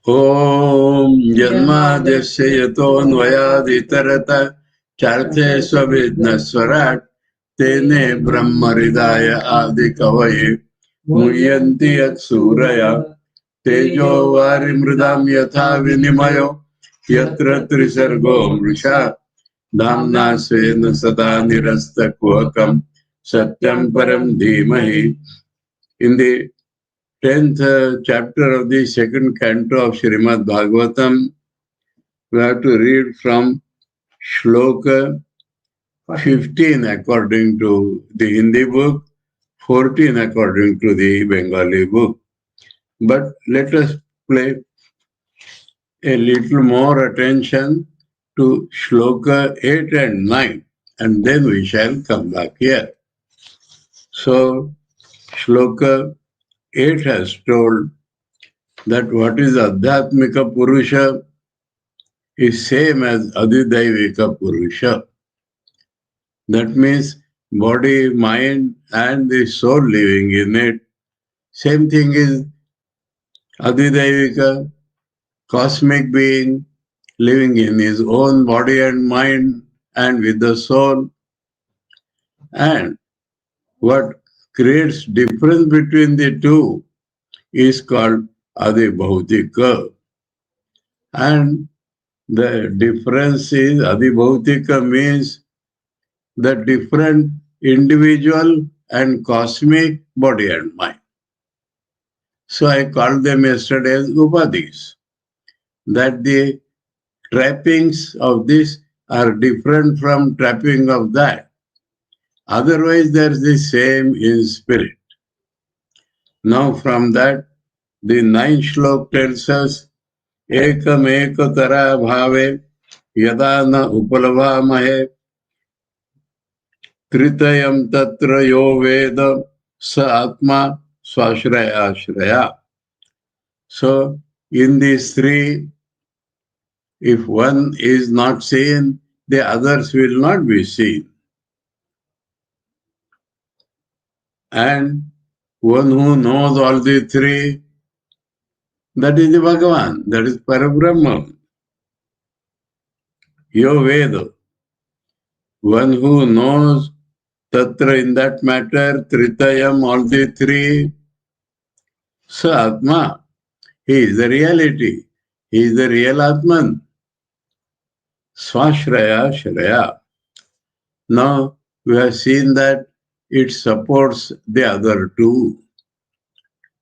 Om Janmadesya Yatonvayaditarata Charte Swavidnaswarat Tene Brahmaridaya Adi Kavaye Muyanti Yat Suraya Tejo Varimridam Yatha Vinimayo Yatra Trisargo Mrisha Dhamna Svena Sada Nirasta Kuhakam Satyam Param Dhimahi. In the 10th chapter of the second canto of Srimad Bhagavatam, we have to read from Shloka 15 according to the Hindi book, 14 according to the Bengali book. But let us pay a little more attention to Shloka 8 and 9, and then we shall come back here. So, Shloka 8 has told that what is Adhyatmika Purusha is same as Adhidaivika Purusha. That means body, mind and the soul living in it. Same thing is Adhidaivika, cosmic being living in his own body and mind and with the soul. And what creates difference between the two is called Adhibhautika. And the difference is Adhibhautika means the different individual and cosmic body and mind. So I called them yesterday as upadhis. That the trappings of this are different from trapping of that. Otherwise, there is the same in spirit. Now from that, the 9th shlok tells us, Ekam ekatara bhave yada na upalabhamahe Tritayam tatra yo veda sa atma swashraya ashraya. So, in these three, if one is not seen, the others will not be seen. And one who knows all the three, that is the Bhagavan, that is Parabrahma. Yo Veda. One who knows Tatra in that matter, Tritayam, all the three, Sa Atma. He is the reality. He is the real Atman. Swashraya Shraya. Now we have seen that it supports the other two.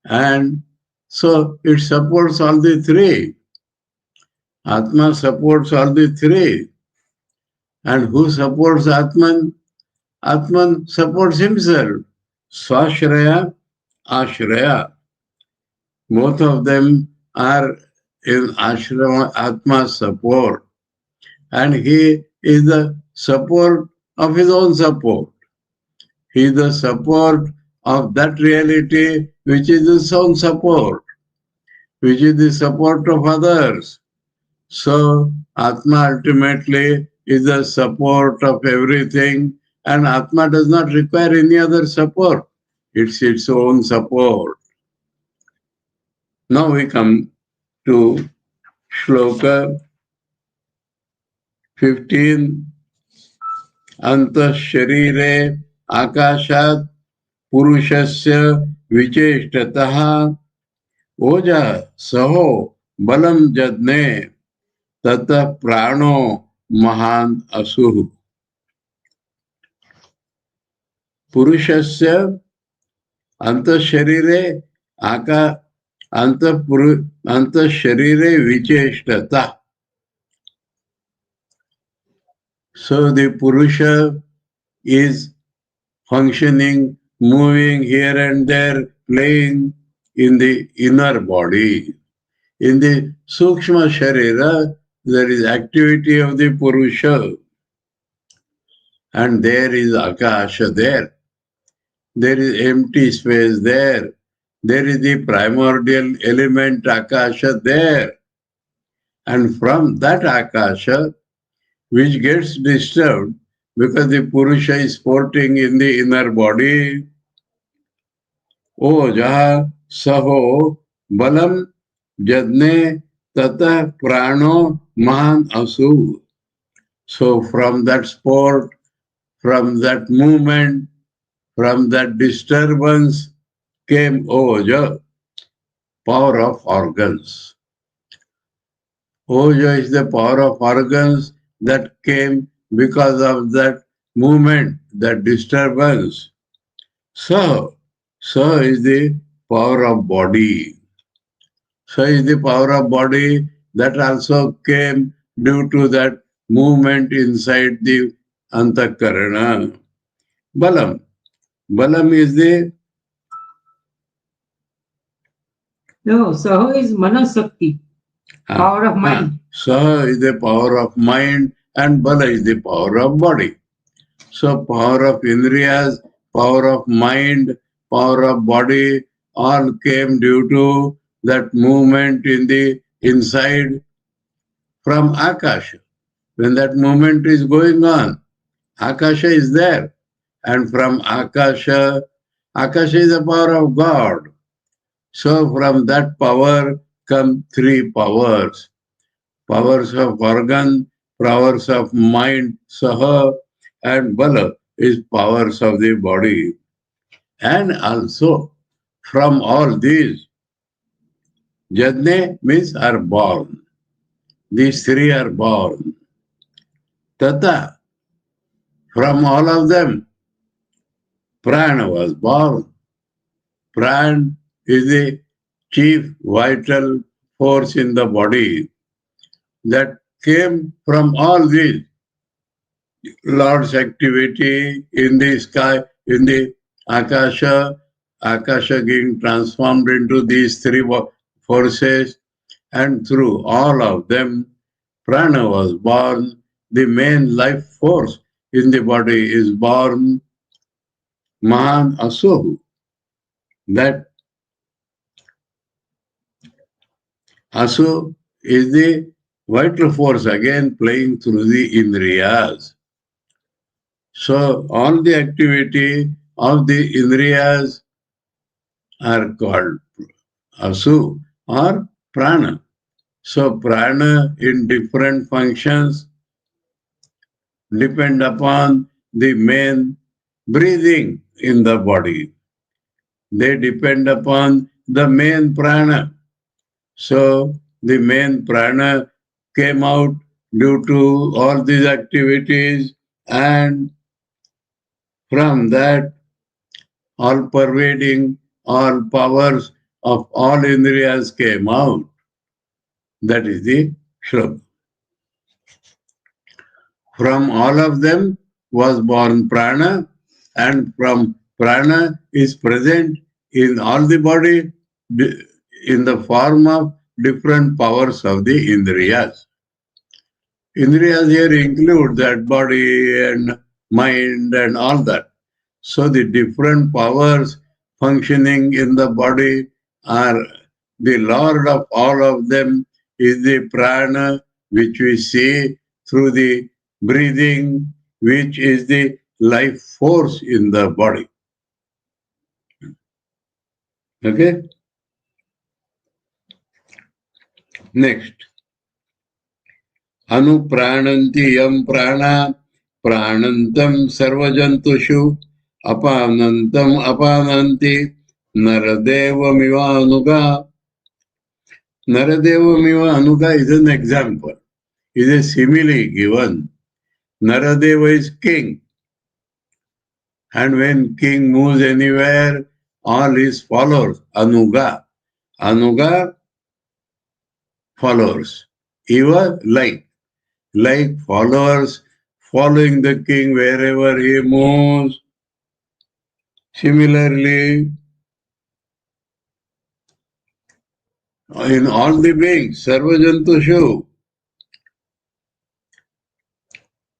And so it supports all the three. Atma supports all the three. And who supports Atman? Atman supports himself. Swashraya, Ashraya. Both of them are in Ashrama, Atma support. And he is the support of his own support. He is the support of that reality which is his own support, which is the support of others. So, Atma ultimately is the support of everything, and Atma does not require any other support. It's its own support. Now we come to Shloka 15. Antah sharire akashat purushasya vicheshtataha oja saho balam jadne tata prano mahan asuhu. Purushasya antah sharire antah sharire vicheshtata. So the Purusha is functioning, moving here and there, playing in the inner body. In the Sukshma Sharira, there is activity of the Purusha. And there is Akasha there. There is empty space there. There is the primordial element Akasha there. And from that Akasha, which gets disturbed because the Purusha is sporting in the inner body. Oh, jaha saho balam Jadne tata prano mahan asu. So from that sport, from that movement, from that disturbance came Oja, power of organs. Oja is the power of organs that came because of that movement, that disturbance. So is the power of body. So is the power of body that also came due to that movement inside the antakarana. Balam. Balam is the... No, Saho is Manasakti, power of mind. Saha is the power of mind and Bala is the power of body. So power of Indriyas, power of mind, power of body all came due to that movement in the inside from Akasha. When that movement is going on, Akasha is there. And from Akasha, Akasha is the power of God. So from that power come three powers. Powers of organ, powers of mind, Saha, and Bala is powers of the body. And also from all these, Jadne means are born. These three are born. Tata, from all of them, Prana was born. Pran is the chief vital force in the body that came from all these Lord's activity in the sky, in the Akasha, Akasha getting transformed into these three forces, and through all of them, Prana was born. The main life force in the body is born, Mahan Asohu. That Asu is the vital force again playing through the Indriyas. So all the activity of the Indriyas are called Asu or Prana. So Prana in different functions depend upon the main breathing in the body. They depend upon the main Prana. So the main Prana came out due to all these activities, and from that all pervading, all powers of all Indriyas came out. That is the Shlok. From all of them was born Prana, and from Prana is present in all the body in the form of different powers of the Indriyas. Indriyas here include that body and mind and all that. So the different powers functioning in the body are the Lord of all of them is the prana, which we see through the breathing, which is the life force in the body. Okay? Next. Anuprananti yam prana pranantam sarvajantushu apanantam apananti naradeva anuga. Naradeva anuga is an example, is a simile given. Naradeva is king, and when king moves anywhere, all his followers, anuga. Anuga followers. Eva like followers following the king wherever he moves. Similarly, in all the beings, Sarvajantushu,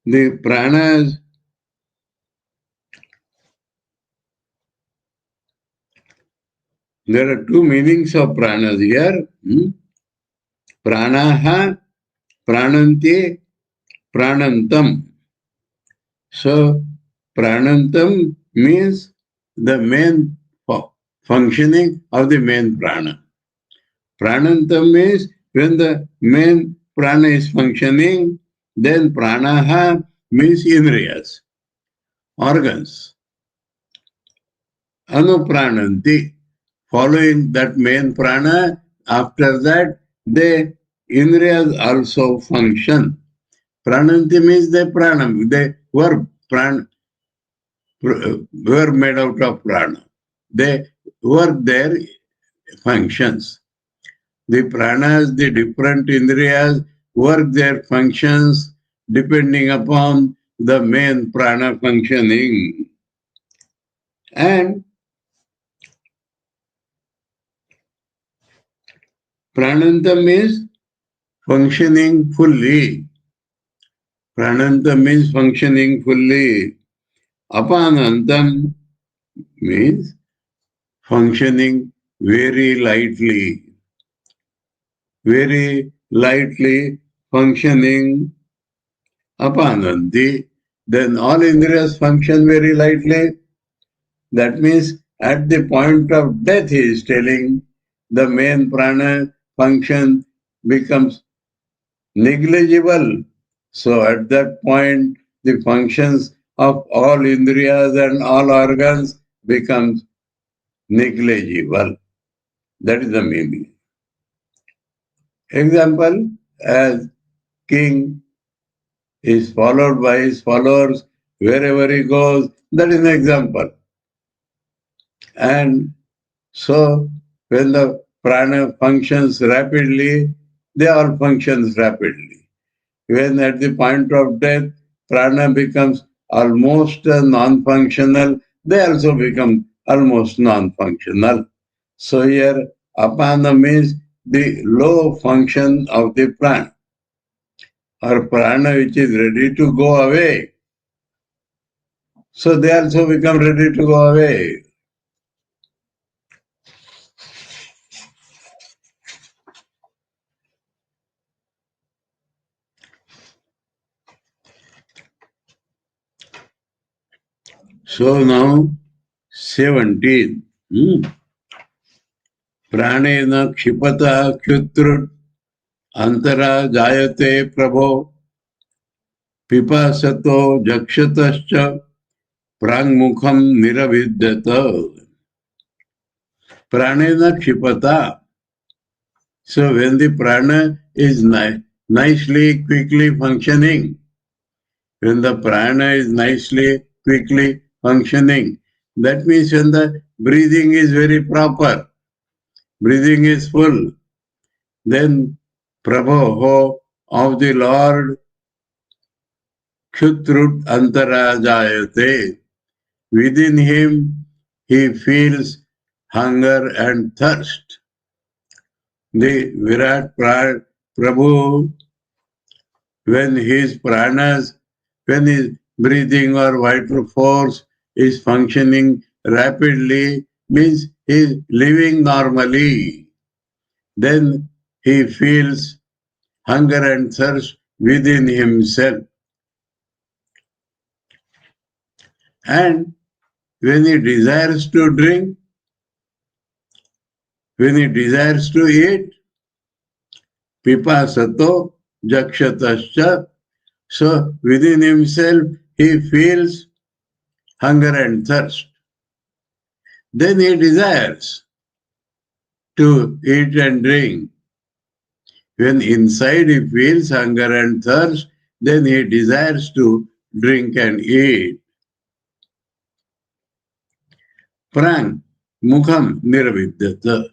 the pranas, there are two meanings of pranas here. Pranaha, prananti, pranantam. So, pranantam means the main functioning of the main prana. Pranantam means when the main prana is functioning, then pranaha means indriyas, organs. Anuprananti, following that main prana, after that, the indriyas also function. Prananti means they pranam, they were made out of prana. They work their functions. The pranas, the different indriyas work their functions depending upon the main prana functioning. And pranantam means functioning fully. Pranantam means functioning fully. Apanantam means functioning very lightly. Very lightly functioning apananti. Then all indriyas function very lightly. That means at the point of death, he is telling, the main prana function becomes negligible. So at that point, the functions of all indriyas and all organs becomes negligible. That is the meaning. Example, as king is followed by his followers wherever he goes, that is an example. And so when the prana functions rapidly, they all functions rapidly. When at the point of death, prana becomes almost non-functional, they also become almost non-functional. So here, apana means the low function of the prana, or prana which is ready to go away. So they also become ready to go away. So now 17. Pranena kshipata khyutrut antara jayate prabho pipasato jakshatascha prangmukham niravidyata. Pranena kshipata. So when the prana is nicely, quickly functioning, when the prana is nicely, quickly functioning, that means when the breathing is very proper, breathing is full, then Prabho of the Lord Kshutrut Antarajayate. Within him he feels hunger and thirst. The Virat Prabhu, when his pranas, when his breathing or vital force is functioning rapidly, means he is living normally. Then he feels hunger and thirst within himself. And when he desires to drink, when he desires to eat, pipasato jakshatascha. So within himself he feels hunger and thirst. Then he desires to eat and drink. When inside he feels hunger and thirst, then he desires to drink and eat. Prang, mukham niravidyata.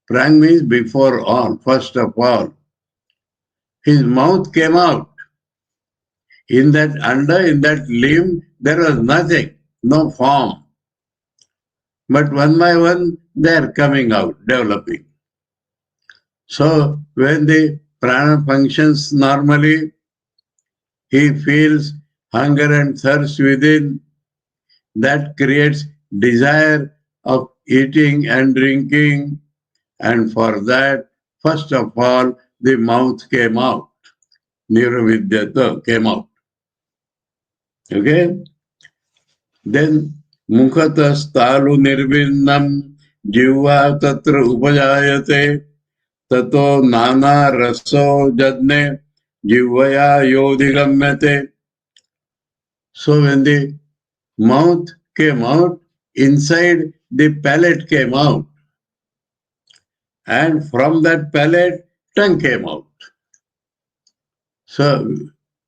Prang means before all, first of all. His mouth came out. In that limb, there was nothing, no form. But one by one, they are coming out, developing. So when the prana functions normally, he feels hunger and thirst within. That creates desire of eating and drinking. And for that, first of all, the mouth came out. Niravidyata came out. Okay? Then mukhatas talu nirvinnam jivva tatra upajayate tato nana raso jadne jivaya yodigamyate. So when the mouth came out, inside the palate came out. And from that palate, tongue came out. So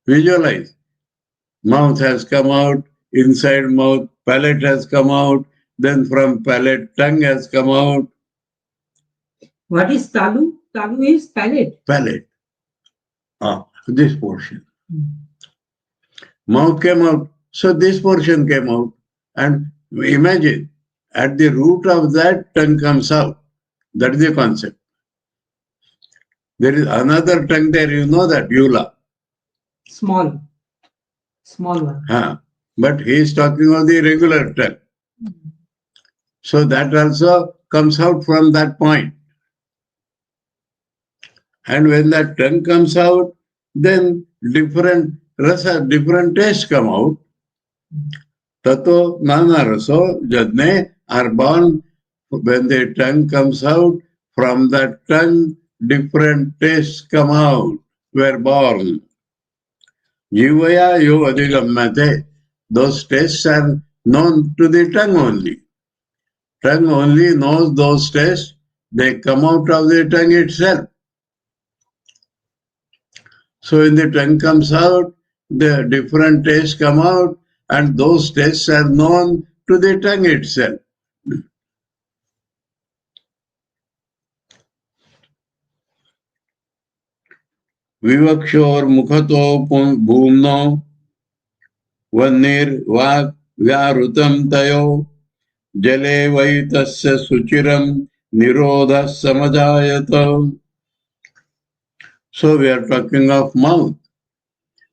visualize. Mouth has come out, inside mouth, palate has come out, then from palate, tongue has come out. What is talu? Talu is palate. Palate. This portion. Mouth came out, so this portion came out. And imagine, at the root of that, tongue comes out. That is the concept. There is another tongue there, you know that, Eula. Small one. But he is talking of the regular tongue. So that also comes out from that point. And when that tongue comes out, then different rasa, different tastes come out. Tato nana raso jadne are born. When the tongue comes out, from that tongue, different tastes come out, were born. Jivaya yo adigammate. Those tastes are known to the tongue only. Tongue only knows those tastes. They come out of the tongue itself. So when the tongue comes out, the different tastes come out, and those tastes are known to the tongue itself. Vivakshor mukhato bhumno vannir vak vyarutam tayo jale vaitasya suchiram nirodha samajayata. So we are talking of mouth.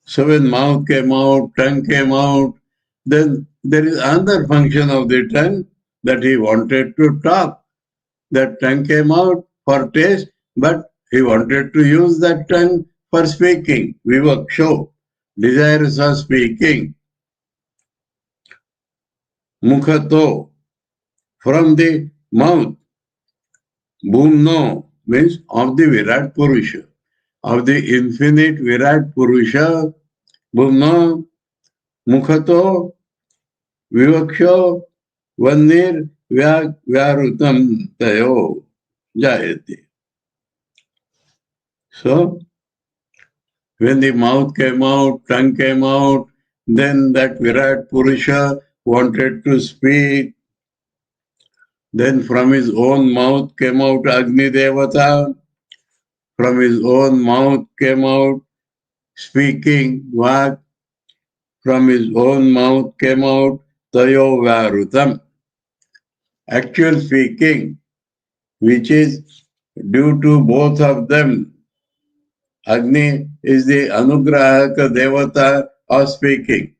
So when mouth came out, tongue came out, then there is another function of the tongue that he wanted to talk. That tongue came out for taste, but he wanted to use that tongue for speaking. Vivaksho, desires of speaking. Mukhato, from the mouth. Bhumno means of the Virat Purusha, of the infinite Virat Purusha. Bhumno, Mukhato, Vivaksho, Vannir, Vyarutam Tayo, Jayati. So, when the mouth came out, tongue came out, then that Virat Purusha wanted to speak. Then from his own mouth came out Agni Devata. From his own mouth came out speaking Vak. From his own mouth came out Tayo Varutam. Actual speaking, which is due to both of them. Agni is the Anugrahaka Devata of speaking.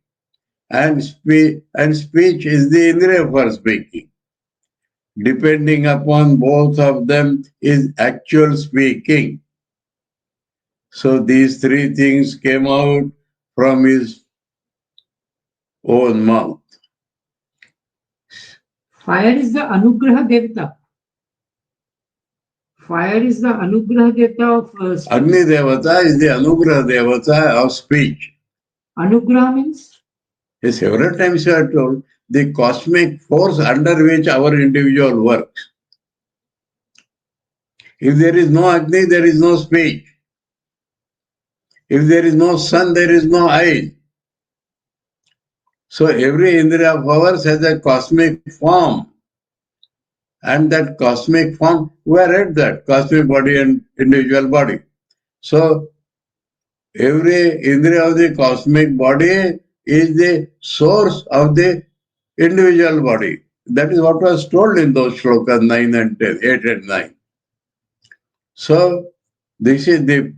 And speech is the Indriya for speaking. Depending upon both of them is actual speaking. So these three things came out from his own mouth. Fire is the Anugraha Devata. Fire is the Anugraha Devata of speech. Agni Devata is the Anugraha Devata of speech. Anugraha means? Several times you are told the cosmic force under which our individual works. If there is no Agni, there is no speech. If there is no sun, there is no eye. So every Indriya of ours has a cosmic form. And that cosmic form, we are at that, cosmic body and individual body. So every Indriya of the cosmic body is the source of the individual body. That is what was told in those shlokas 9 and 10, 8 and 9. So this is the,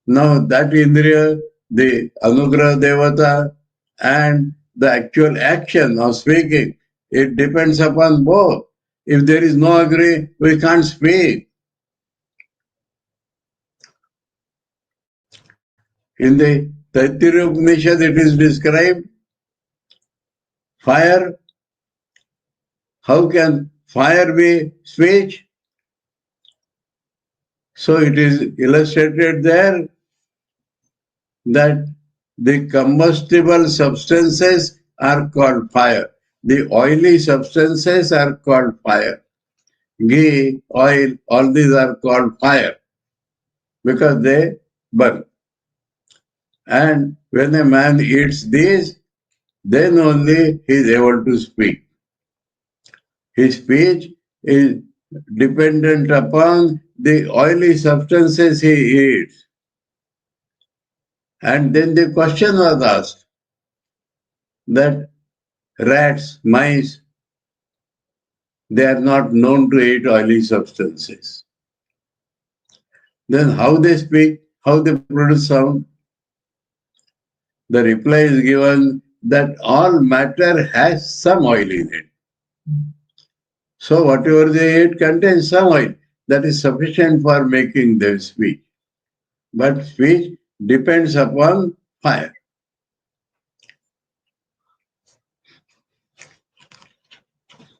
now that Indriya, the Anugraha Devata, and the actual action of speaking, it depends upon both. If there is no Agni, we can't speak. In the Taittiriya Upanishad, it is described fire. How can fire be speech? So it is illustrated there that the combustible substances are called fire. The oily substances are called fire. Ghee, oil, all these are called fire because they burn. And when a man eats these, then only he is able to speak. His speech is dependent upon the oily substances he eats. And then the question was asked that rats, mice, they are not known to eat oily substances. Then how they speak, how they produce sound? The reply is given that all matter has some oil in it. So whatever they eat contains some oil. That is sufficient for making them speak. But speech depends upon fire.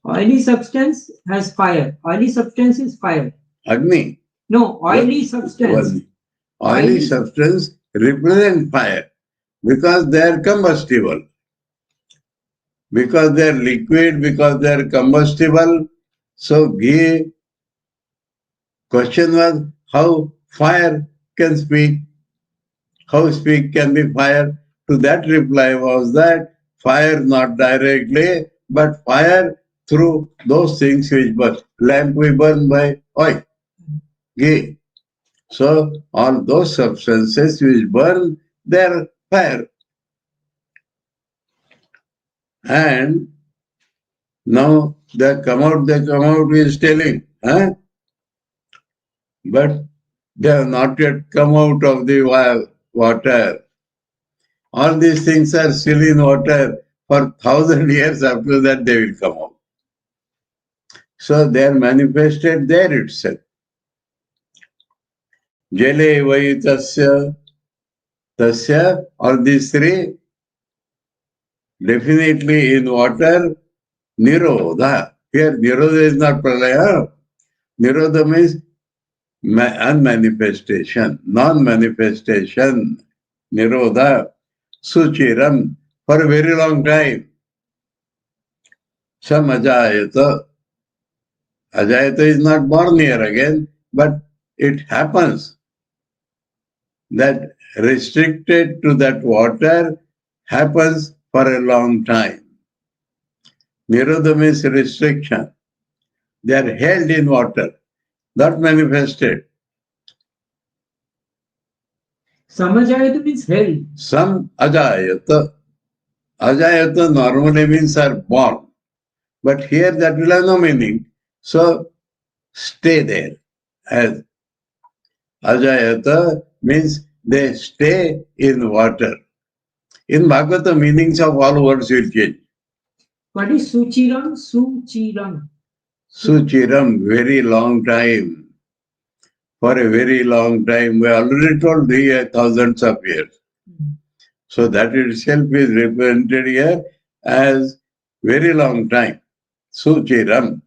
Oily substance has fire. Oily substance is fire. Agni. No, oily substance. Oily substance represent fire because they are combustible. Because they are liquid, because they are combustible. So ghee, question was how fire can speak, how speak can be fire. To that reply was that fire not directly, but fire through those things which burn. Lamp we burn by oil, ghee. So all those substances which burn, they are fire. And now they come out is telling, huh? But they have not yet come out of the water. All these things are still in water. For 1,000 years after that they will come out. So they are manifested there itself. Jale vai tasya, all these three, definitely in water, nirodha. Here nirodha is not pralaya. Nirodha means unmanifestation, non-manifestation, nirodha, suchiram, for a very long time. Samajayata. Ajayata is not born here again, but it happens that restricted to that water happens for a long time. Nirodha means restriction. They are held in water, not manifested. Samajayata means held. Some ajayata. Ajayata normally means are born. But here that will have no meaning. So stay there. As ajayata means they stay in water. In Bhagavata, meanings of all words will change. What is suchiram? Suchiram. Suchiram, very long time. For a very long time. We already told thousands of years. So that itself is represented here as very long time. Suchiram.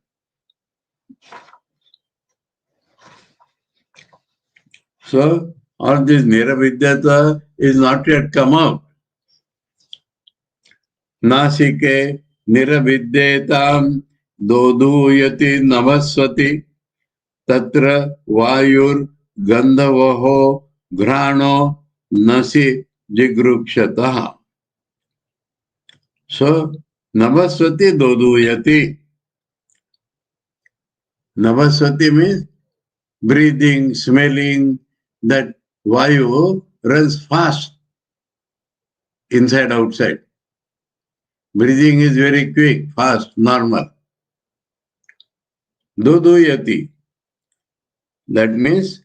So all this Niravidyata is not yet come out. Nasike Niravidyetam Doduyati Navaswati Tatra Vayur Gandhavaho Grano Nasi Jigrukshataha. So Navaswati Doduyati. Navaswati means breathing, smelling, that Vayu runs fast inside, outside. Breathing is very quick, fast, normal. Doduyati. That means,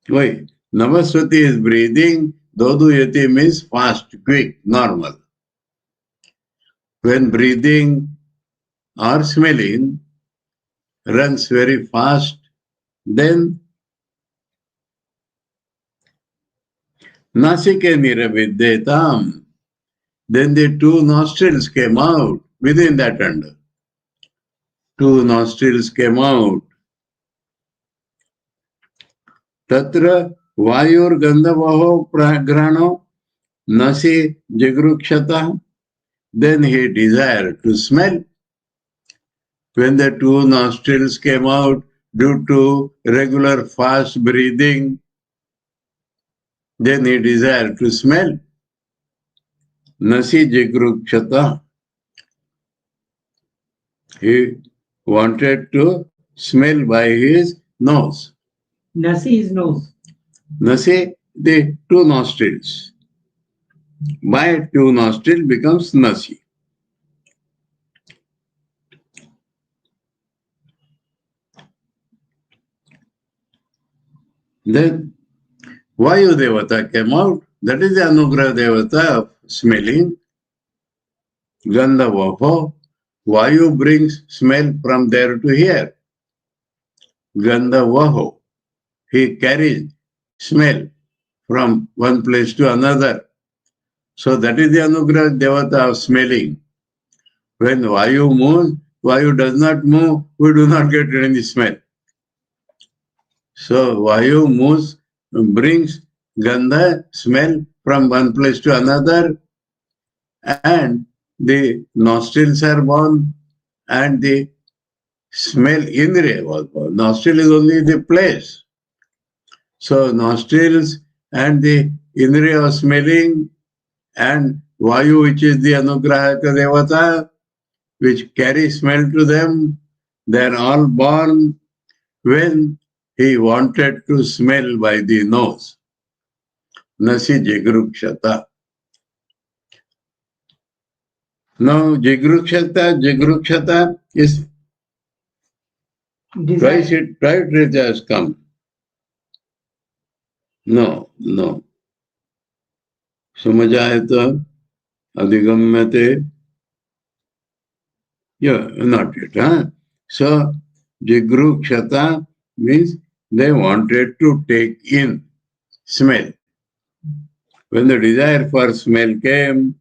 why? Navaswati is breathing, Doduyati means fast, quick, normal. When breathing or smelling runs very fast, then Nasike Niravidyetam. Then the two nostrils came out within that under. Two nostrils came out. Tatra Vayur Gandhavaho Grano Nasi Jigrukshata. Then he desired to smell. When the two nostrils came out due to regular fast breathing, then he desired to smell. Nasi Jigrukshata. He wanted to smell by his nose. Nasi is nose. Nasi, the two nostrils. By two nostrils becomes nasi. Then Vayu Devata came out. That is the Anugrah Devata of smelling. Gandhavaho. Vayu brings smell from there to here. Gandhavaho. He carries smell from one place to another. So that is the Anugrah Devata of smelling. When Vayu moves, Vayu does not move, we do not get any smell. So Vayu moves, brings Gandha, smell from one place to another, and the nostrils are born, and the smell Indriya was born. Nostril is only the place. So nostrils and the Indriya of smelling and Vayu, which is the Anugrahaka Devata, which carry smell to them, they are all born when he wanted to smell by the nose. Nasi Jigrukshata. Now Jigrukshata is twice it has come. No. Samajayata Adhigamyate. Yeah, not yet. Huh? So Jigrukshata means they wanted to take in smell. When the desire for smell came,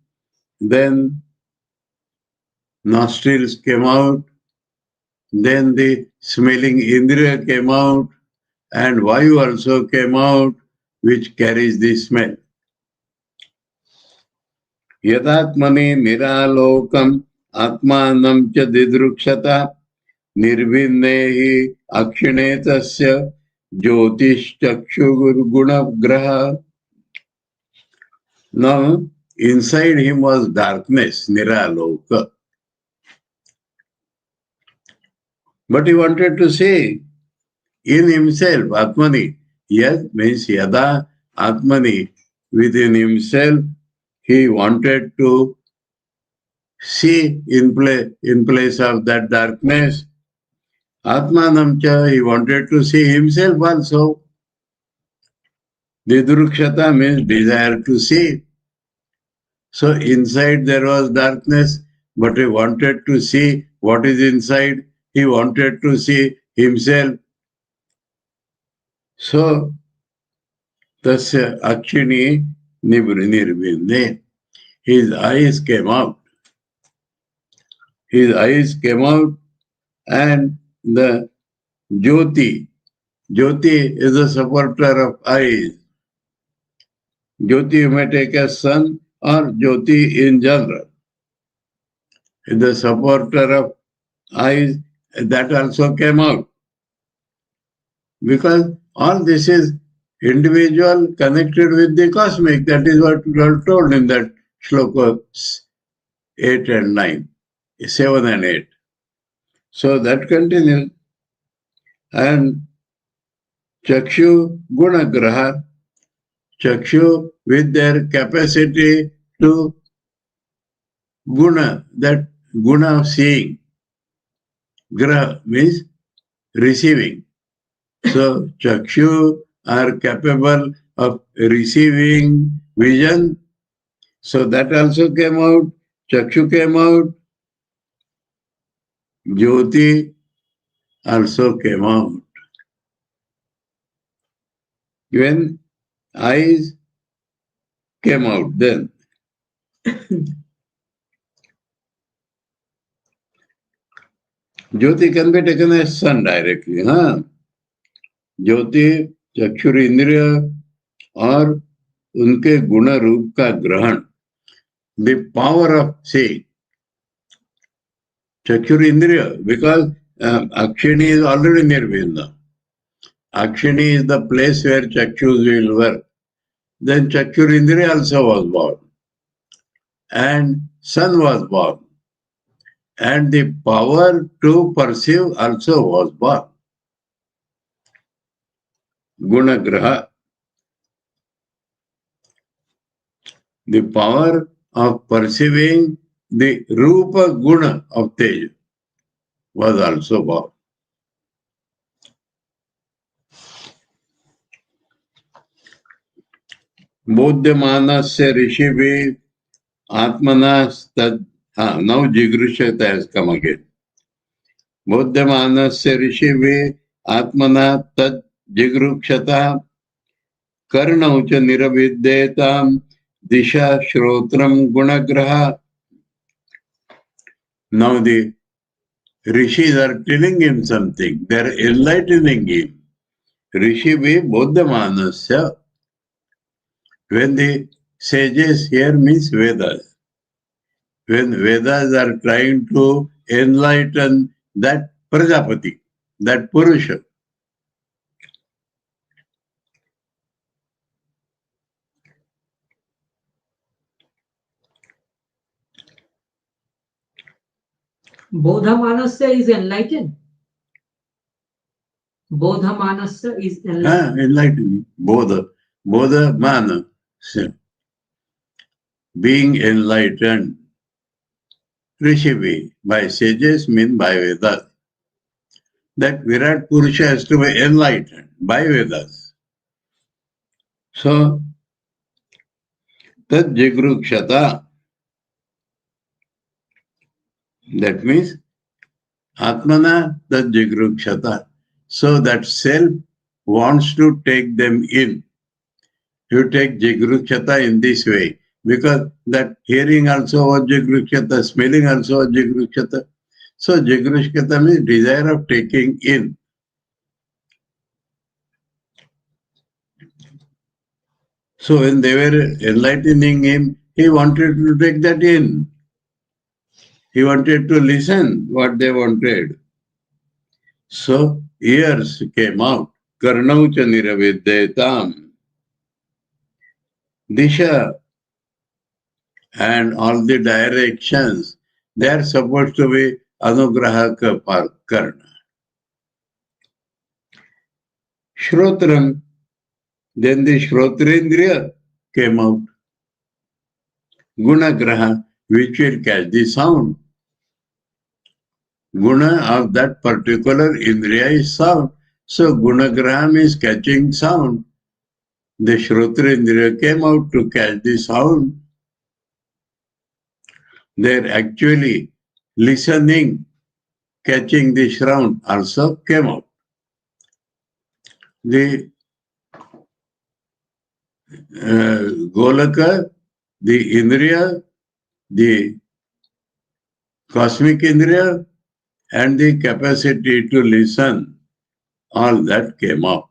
then nostrils came out, then the smelling Indriya came out, and Vayu also came out, which carries the smell. Yadatmani niralokam atmanam cha didrukshata nirvinnehi akshinetasya jyotish chakshu guna graha. Now, inside him was darkness, niraloka. But he wanted to say in himself, Atmani. Yes, means Yada Atmani. Within himself, he wanted to see in place of that darkness. Atmanamcha, he wanted to see himself also. Didrukshata means desire to see. So inside there was darkness, but he wanted to see what is inside. He wanted to see himself. So, tasya akshini nirvinne. His eyes came out. And the Jyoti is a supporter of eyes. Jyoti you may take as sun or Jyoti in general. The supporter of eyes, that also came out. Because all this is individual connected with the cosmic. That is what we are told in that shloka 8 and 9, 7 and 8. So that continues. And Chakshu Gunagraha, Chakshu with their capacity to guna, that guna of seeing. Graha means receiving. So Chakshu are capable of receiving vision. So that also came out. Chakshu came out. Jyoti also came out. When eyes came out, then Jyoti can be taken as sun directly. Huh? Jyoti चक्षुर इंद्रिय और उनके गुण रूप का ग्रहण, the power of seeing. चक्षुर इंद्रिय, because Akshini is already Nirvinda. Akshini is the place where Chakshus will work. Then Chakshur Indriya also was born. And sun was born. And the power to perceive also was born. Gunagraha. The power of perceiving the Rupa Guna of Tej was also born. Bodhyamanasya Rishivi Atmanas Tad. Now Jigrushata has come again. Bodhyamanasya Rishivi Atmana Tad Jigrukshata Karnaucha Niraviddetam Disha Shrotram Gunagraha. Now the Rishis are telling him something. They are enlightening him. Rishivi Bodhyamanasya. When the sages here means Vedas. When Vedas are trying to enlighten that Prajapati, that Purusha. Bodhamanasya is enlightened. Bodhamanasya is enlightened. Enlightened. Bodha mana. Being enlightened. Rishivi, by sages mean by Vedas. That Virat Purusha has to be enlightened by Vedas. So, Tad Jigrukshata. That means Atmana Tad Jigrukshata. So that self wants to take them in. You take Jigrukshata in this way. Because that hearing also was Jigrukshata, smelling also was Jigrukshata. So Jigrukshata means desire of taking in. So when they were enlightening him, he wanted to take that in. He wanted to listen what they wanted. So ears came out. Karnaucha niraviddetam. Disha and all the directions, they are supposed to be anugrahaka karna. Shrotram, then the Shrotrendriya came out. Gunagraha, which will catch the sound. Guna of that particular Indriya is sound. So Gunagraham is catching sound. The Shrotrendriya came out to catch the sound. They're actually listening, catching the sound also came out. The Golaka, the Indriya, the cosmic Indriya, and the capacity to listen, all that came up.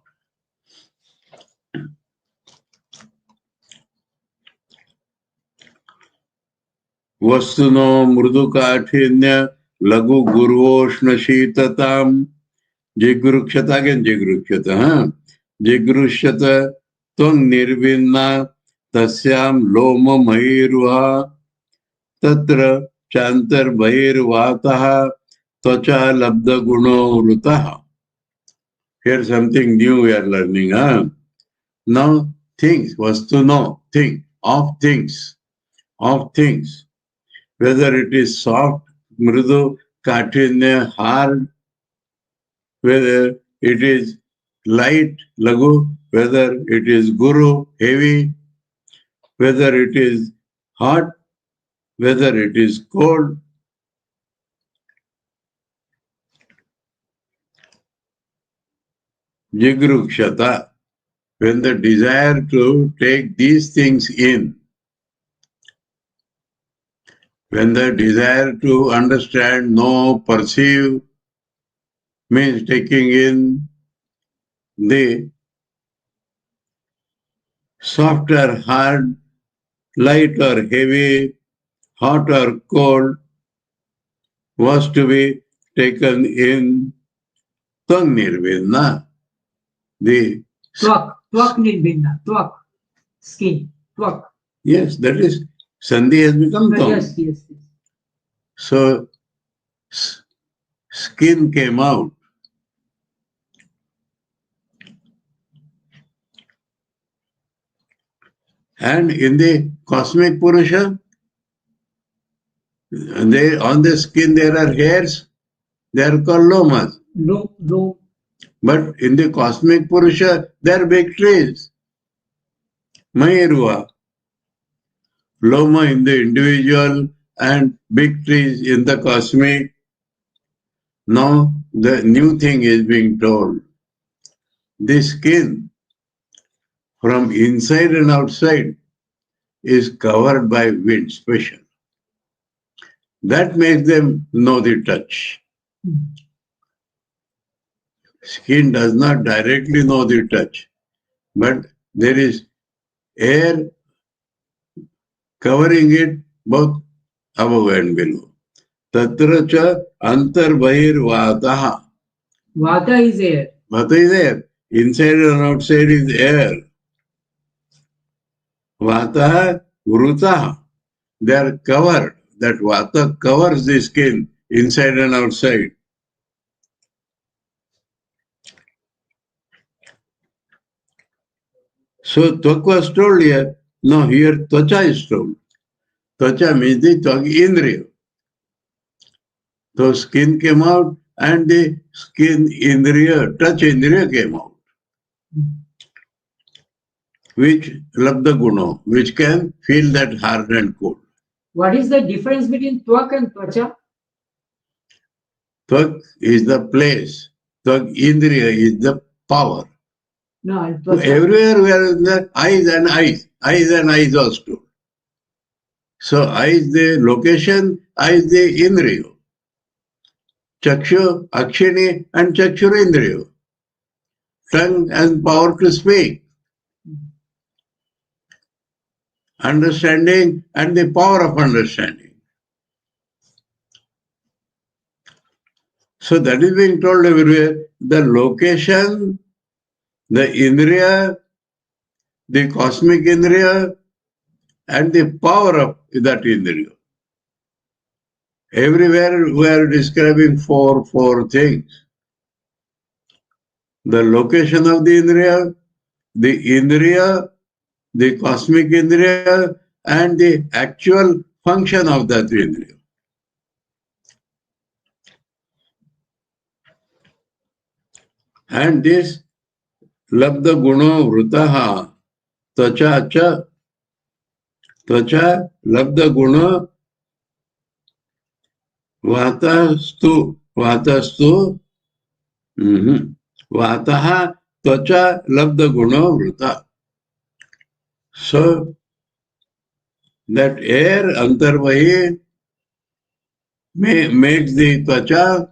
Vastuno mrudukaఠిన్య lagu guruoshna shitatam jigrukshata again jigrukshata jigrukshata tung nirvinna tasyam loma mahirva tatra chantar bahirvataha tvacha labda guno vrutaha. Here's something new we are learning. Now things, vastuno, thing, of things. Whether it is soft, mrudu, kaఠిన్య, hard, whether it is light, lagu, whether it is guru, heavy, whether it is hot, whether it is cold. Jigrukshata, when the desire to take these things in, when the desire to understand, know, perceive, means taking in the soft or hard, light or heavy, hot or cold, was to be taken in Tvang Nirvinna. The Tvak Nirvinna. Tvak. Skin. Tvak. yes, that is Sandhi has become Tvang. Yes. So skin came out. And in the cosmic Purusha, on the skin there are hairs, they are called lomas. No. But in the cosmic Purusha, there are big trees. Mayurva. Loma in the individual and big trees in the cosmic. Now the new thing is being told. The skin from inside and outside is covered by wind special. That makes them know the touch. Skin does not directly know the touch, but there is air covering it both above and below. Tatra cha antar bahir vataha. Vata is air. Vata is air. Inside and outside is air. Vata vrutaha. They are covered. That vata covers the skin inside and outside. So Tvak was told here. No, here Tvacha is told. Tvacha means the Tvak Indriya. So skin came out and the skin Indriya, touch Indriya came out. Which Labdha Guna, which can feel that hard and cold. What is the difference between Tvak and Tvacha? Tvak is the place. Tvak Indriya is the power. No, So everywhere we are in the eyes and eyes also. So eyes the location, eyes the Indriya. Chakshu, Akshini and Chakshurindriya. Tongue and power to speak. Understanding and the power of understanding. So that is being told everywhere. The location, the Indriya, the cosmic Indriya, and the power of that Indriya. Everywhere we are describing four things. The location of the Indriya, the cosmic Indriya, and the actual function of that Indriya. And this Labdha Guno Vrutaha Tvacha Cha Tvacha Labdha Guna Vatastu Vataha Tvacha Labdha Guna Vrta. So that air Antarvahi makes the Tvacha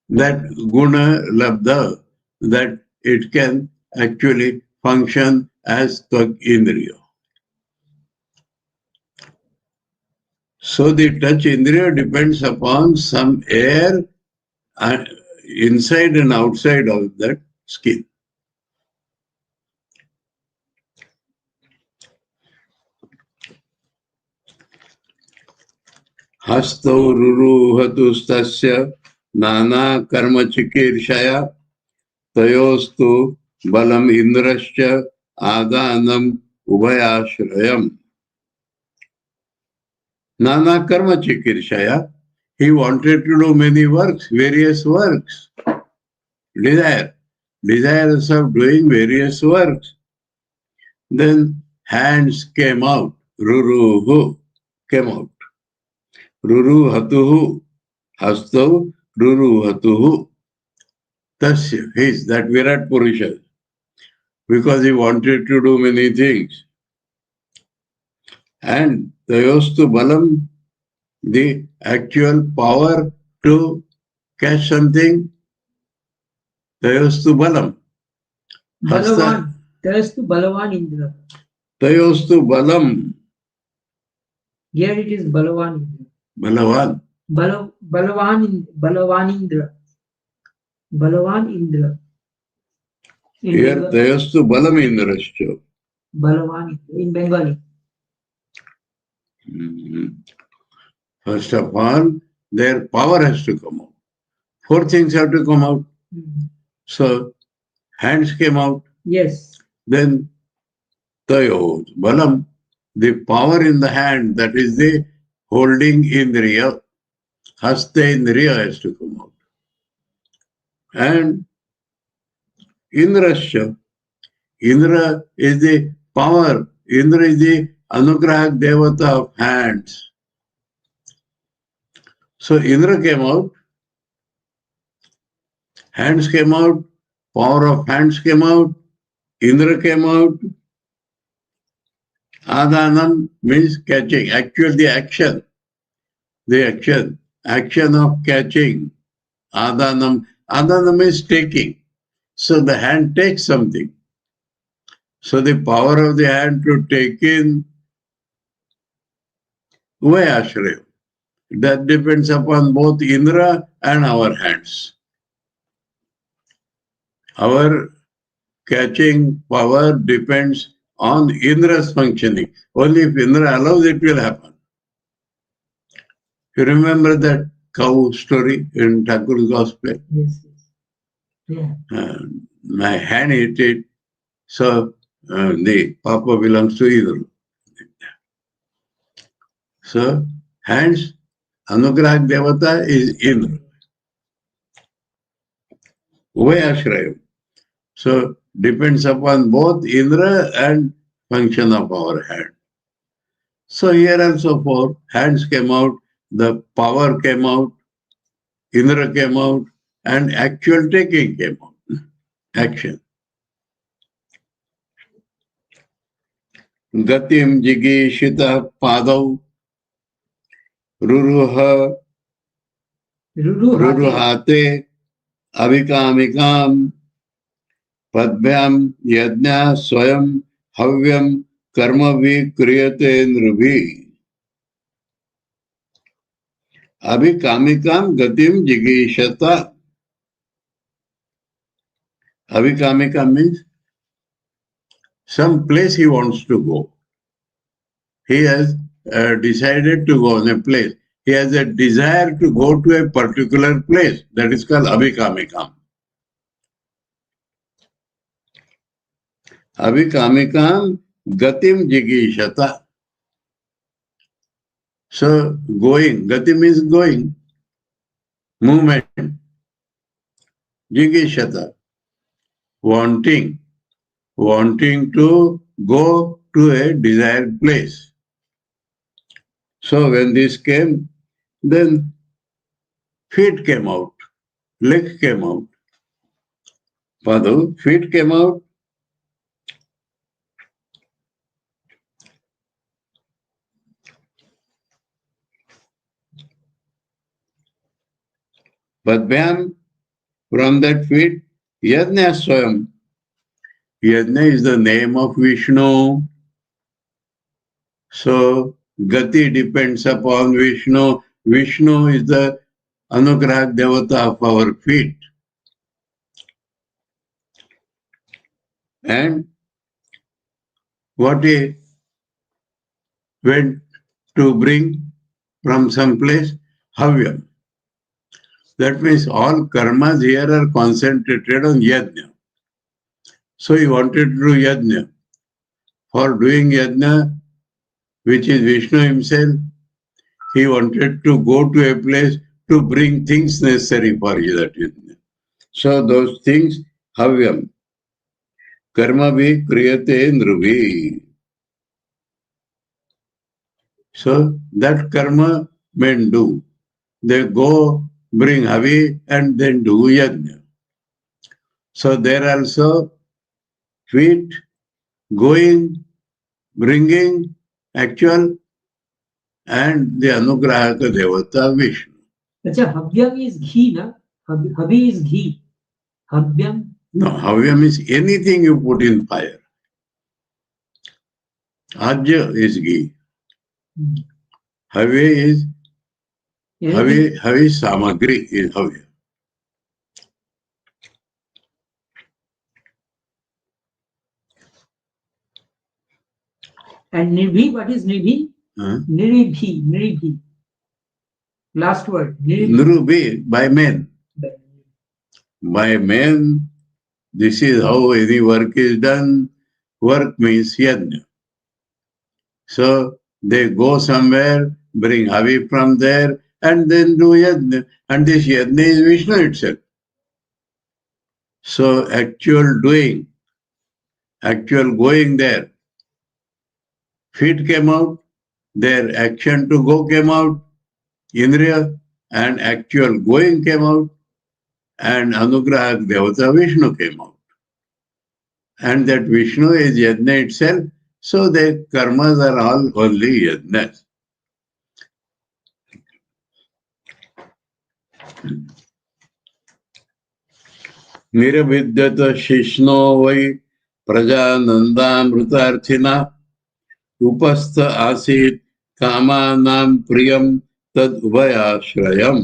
that Guna Labdha, that it can actually function as Tvak Indriya. So the touch Indriya depends upon some air inside and outside of that skin. Hastau ruruhatustasya nana karma chikirshaya tayostu balam indrasya adanam ubhayashrayam. Nana karma chikirshaya. He wanted to do many works, various works. Desires of doing various works. Then hands came out. Ruruhu came out. Ruru hatuhu. Hastau ruru hatuhu. Tasya, his, that Virat Purusha. Because he wanted to do many things. And tayostu balam, the actual power to catch something. Tayostu balam. Tayastu Balavan Indra. Tayostu balam. Here it is Balavan Indra. Balavan. Balavan Indra. Balavan Indra. In Here Bengali. Tayostu balam indrascha. Balavan Indra. In Bengali. First of all, their power has to come out. 4 things have to come out. So, hands came out. Yes. Then, Tayo, Balam, the power in the hand, that is the holding indriya, Hasta indriya has to come out. And Indrasya, Indra is the power, Indra is the Anugrahak Devata of hands. So Indra came out, hands came out, power of hands came out, Indra came out. Adhanam means catching, actually the action of catching. Adhanam is taking. So the hand takes something. So the power of the hand to take in Ashraya. That depends upon both Indra and our hands. Our catching power depends on Indra's functioning. Only if Indra allows it will happen. You remember that cow story in Thakur's Gospel? Yes. Yeah. My hand hit it, so the papa belongs to Indra. So hands, Anugrahak Devata is Indra. Ashraya. So depends upon both Indra and function of our hand. So here also 4 hands came out, the power came out, Indra came out, and actual taking came out. Action. Gatim jigishita padau ruruhate avikamikam padbhyam yajna swayam havyam karma vikriyate nrubhi. Avikamikam gatim jigishata. Avikamikam means some place he wants to go. He has decided to go on a place. He has a desire to go to a particular place. That is called avikamikam. Avikamikam gatim jigishata. So going, gati means going, movement. Jigishata, wanting to go to a desired place. So when this came, then feet came out, legs came out. Padu, feet came out. Padbhyam, from that feet, Yajna Swayam. Yajna is the name of Vishnu. So Gati depends upon Vishnu. Vishnu is the Anugrahak Devata of our feet. And what he went to bring from some place? Havyam. That means all karmas here are concentrated on yajna. So he wanted to do yajna. For doing yajna, which is Vishnu himself, he wanted to go to a place to bring things necessary for that yajna. So those things, havyam. Karma bhi kriyate nruvi. So that karma men do. They go, bring havi, and then do yajna. So there also feet, going, bringing, actual, and the Anugrahaka Devata Vishnu. Acha, Havyam is ghee, na? Havi is ghee. Havyam? No, havyam is anything you put in fire. Ajya is ghee. Hmm. Have is Anything? have samagri is have. And nirbi, what is nirbi? Niribhi, niribhi. Last word. Niribhi. Nrubi by men. By men, this is how any work is done. Work means yajna. So they go somewhere, bring Havi from there, and then do yajna. And this yajna is Vishnu itself. So actual doing, actual going there, feet came out, their action to go came out, Indriya, and actual going came out, and Anugrahak Devata Vishnu came out. And that Vishnu is yajna itself, so the karmas are all only yajnas. निरविद्यत शिष्णो वै प्रजानंदामृतार्थिना उपस्थ आसीत् कामानां प्रियं तद उभयाश्रयम्.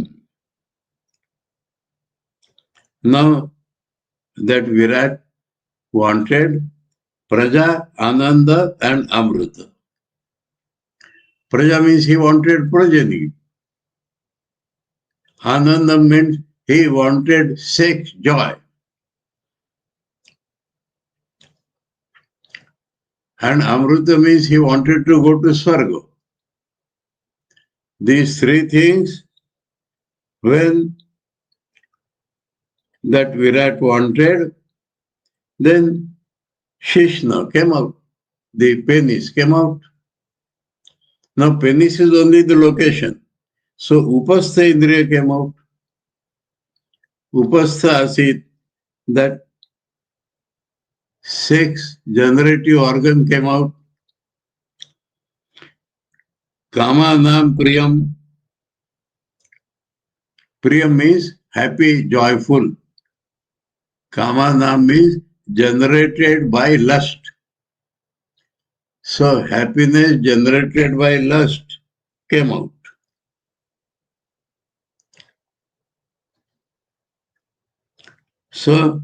Now that Virat wanted Praja, Ananda and Amrita. Praja means he wanted progeny. Ananda means he wanted sex joy. And Amrita means he wanted to go to Swarga. These three things, when that Virat wanted, then Shishna came out. The penis came out. Now penis is only the location. So Upastha Indriya came out. Upastha Asit, that sex generative organ came out. Kama Nam Priyam. Priyam means happy, joyful. Kama Nam means generated by lust. So happiness generated by lust came out. So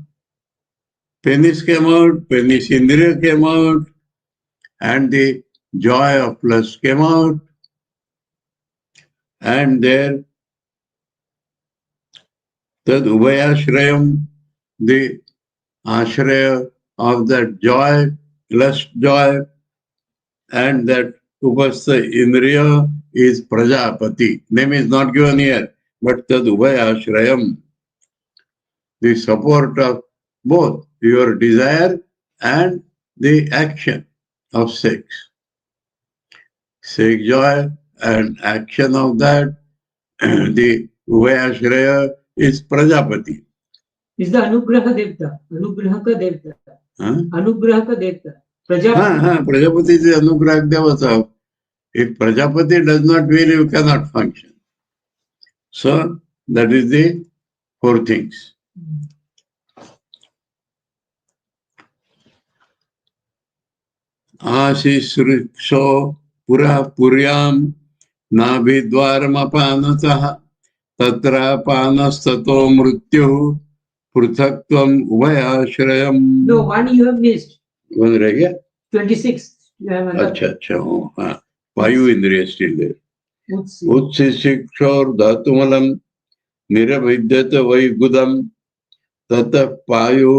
penis came out, penis indriya came out, and the joy of lust came out. And there, tad ubhayashrayam, the ashraya of that joy, lust joy, and that upastha indriya is Prajapati. Name is not given here, but tad ubhayashrayam, the support of both your desire and the action of sex. Sex joy and action of that, the Uvayashraya is Prajapati. Is the Anugraha Devta. Anugrahaka Devta. Huh? Anugrahaka Devta. Prajapati. Prajapati is the Anugrahak Devata. If Prajapati does not will, you cannot function. So that is the four things. Asisriksho pura puryam nabhidvaramapanasaha tatra panastato mrityu pruthakvam uvayashrayam. No, one you have missed. One reh gaya? 26. अच्छा वायु इंद्रिय still there उत्सिक्षोर धातुमलम निरविद्यत वै गुदम तत पायु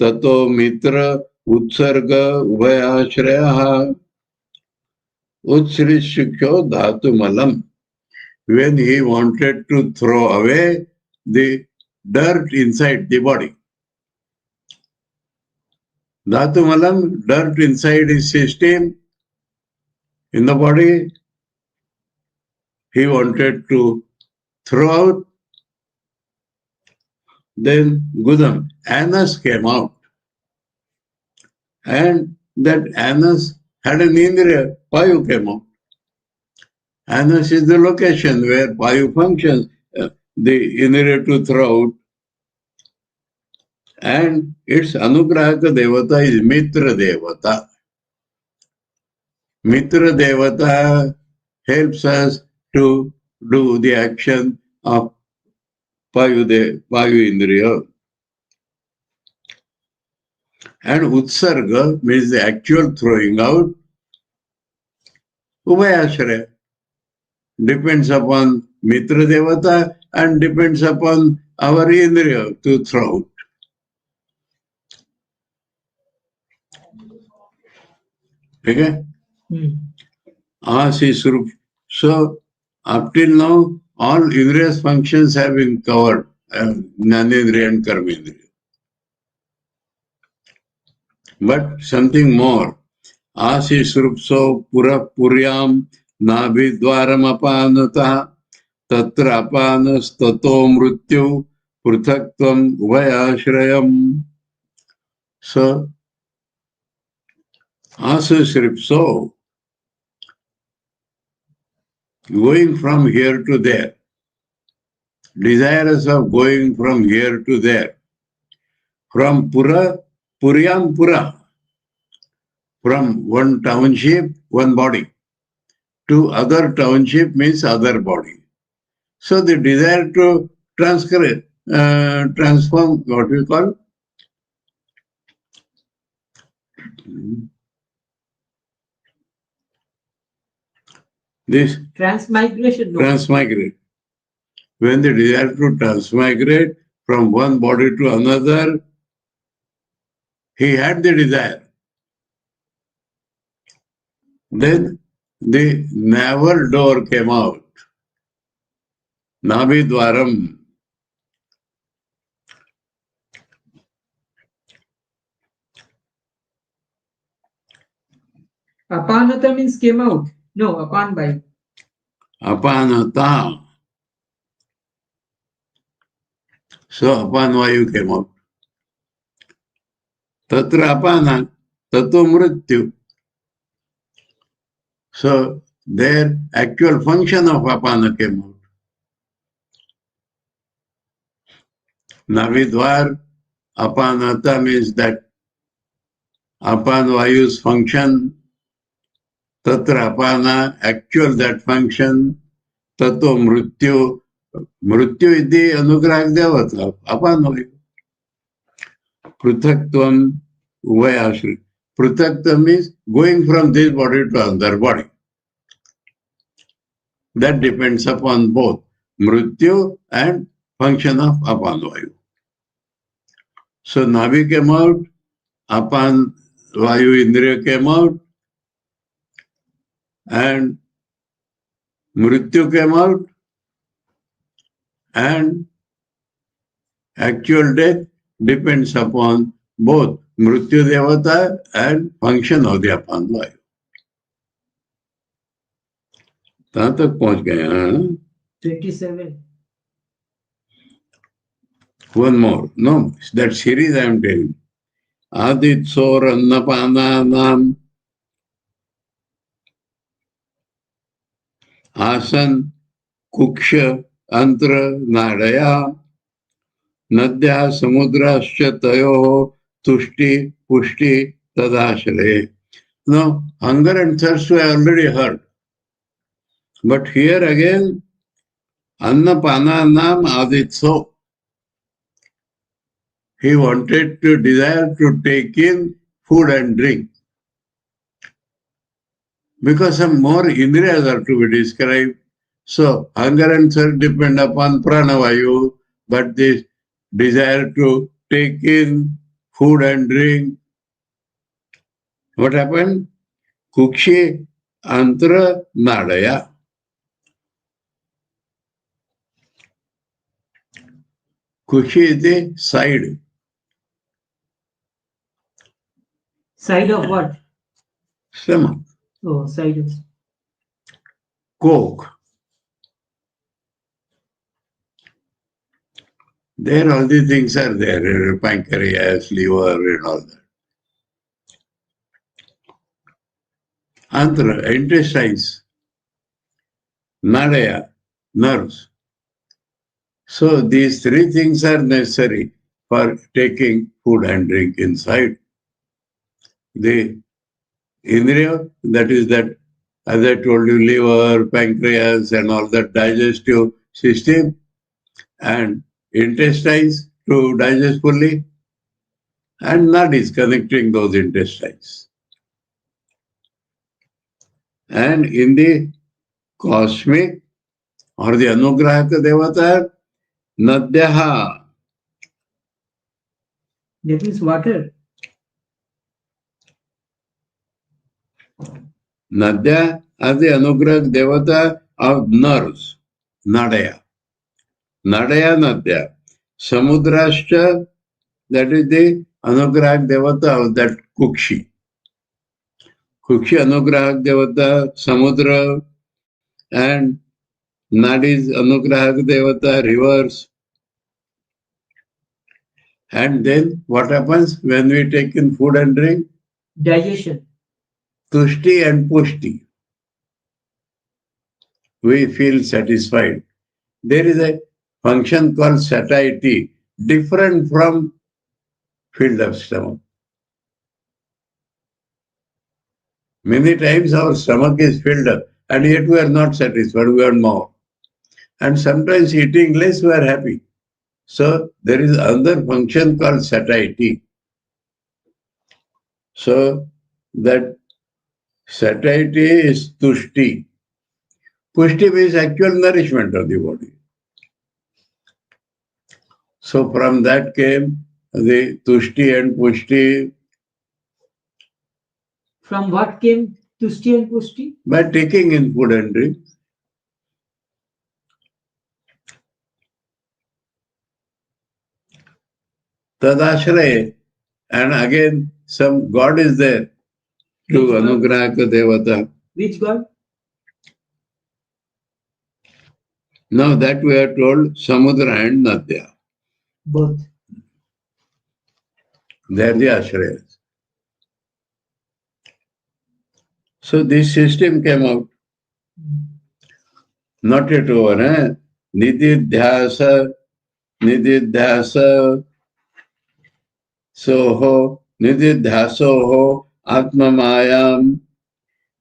ततो मित्र उत्सर्ग उभयाश्रयः. उत्सिक्षो धातुमलम, when he wanted to throw away the dirt inside the body. Dhatumalam, dirt inside his system, in the body, he wanted to throw out. Then Gudam, anus came out. And that anus had an indriya, Payu came out. Anus is the location where Payu functions, the indriya to throw out. And its Anugrahaka Devata is Mitra Devata. Mitra Devata helps us to do the action of Vayu Indriya. And Utsarga means the actual throwing out. Ubhayashraya depends upon Mitra Devata and depends upon our Indriya to throw out. Okay? So, up till now, all Indriya's functions have been covered. Jnanendriya and Karmendriya. But something more. Asisrupso pura puryam nabhidvaram apanata tatra apanas tato mrityu pruthaktam ubhayashrayam. So, asisrupso, going from here to there, desirous of going from here to there, from puryam pura, from one township, one body, to other township means other body. So the desire to transform, what we call? This transmigration. Transmigrate. When the desire to transmigrate from one body to another, he had the desire. Then the navel door came out. Nabhidvaram. Apanata means came out. No, apan by. Apanata. So apan vayu came out. Tatra apana, tato mrityu. So their actual function of apana came out. Navidvar, apanata means that apan vayu's function, tatra apana, actual that function, tato mrityu. Mrityu iti anugrah devata, apan vayu. Pruthaktam ubhayashri. Pruthaktam means going from this body to another body. That depends upon both mrityu and function of apan vayu. So Navi came out, apan vayu indriya came out, and mrityu came out, and actual death depends upon both mrityu devata and function of the apan vayu. कहाँ तक पहुंच गए हैं? 27. One more. No, that series I am telling. Aditsor Annapananam Asan Kuksha Antra Nadaya Nadya Samudrascha Tayo Tushti Pushti Tadashre. Now, hunger and thirst we already heard. But here again, Annapananam Aditso. He wanted to desire to take in food and drink. Because some more indriyas are to be described. So, hunger and thirst depend upon pranavayu, but this desire to take in food and drink. What happened? Kukshi antra nadaya. Kukshi is the side. Side of what? Stomach. Oh, side of. Coke. There all the things are there, pancreas, liver and all that. Antra, intestines. Nadaya, nerves. So these three things are necessary for taking food and drink inside. The Indriya, that is that, as I told you, liver, pancreas, and all that digestive system, and intestines to digest fully, and nadis connecting those intestines. And in the cosmic or the Anugrahaka Devata, Nadyaha. That means water. Nadya are the Anugrahaka Devata of nerves, Nadaya. Nadaya Nadya. Samudrashcha, that is the Anugrahaka Devata of that Kukshi. Kukshi Anugrahaka Devata, Samudra, and Nadis Anugrahaka Devata, rivers. And then what happens when we take in food and drink? Digestion. Tushti and Pushti. We feel satisfied. There is a function called satiety, different from filled up stomach. Many times our stomach is filled up and yet we are not satisfied, we want more. And sometimes eating less, we are happy. So there is another function called satiety. So that satiety is tushti. Pushti means actual nourishment of the body. So from that came the tushti and pushti. From what came tushti and pushti? By taking in food and drink. Tadashraya. And again, some God is there to Anugrahaka Devata. Which God? Now that we are told Samudra and Nadya. Both. They are the Ashrayas. So this system came out. Not yet over, eh? Nididhyasa, soho, nididhyasoho, atmamayam,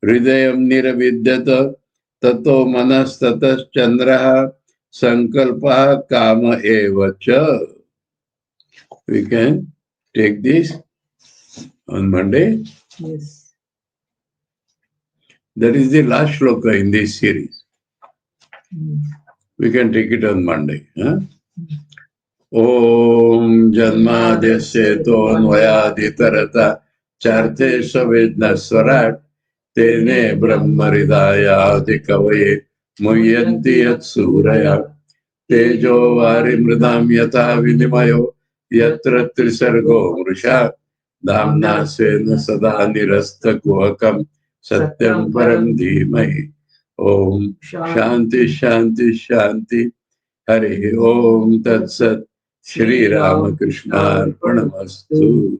hridayam niravidyata, tato manas tatas chandraha, sankalpa kama evacha. We can take this on Monday. Yes. That is the last shloka in this series. We can take it on Monday. Huh? Om Janmadesya Tonvayaditarata Charte Savedna Swarat Tene Brahmaridaya Adikavaye Muyanti Yat Suraya Tejo Varimridam Yata Vinimayo Yatra Trisargo Mrisha Damna Svena Sada Nirasta Kuhakam Satyam Param Dhimai. Om Shanti Shanti Shanti. Hare Om Tat Sat. Shri Ramakrishna Arpanamastu.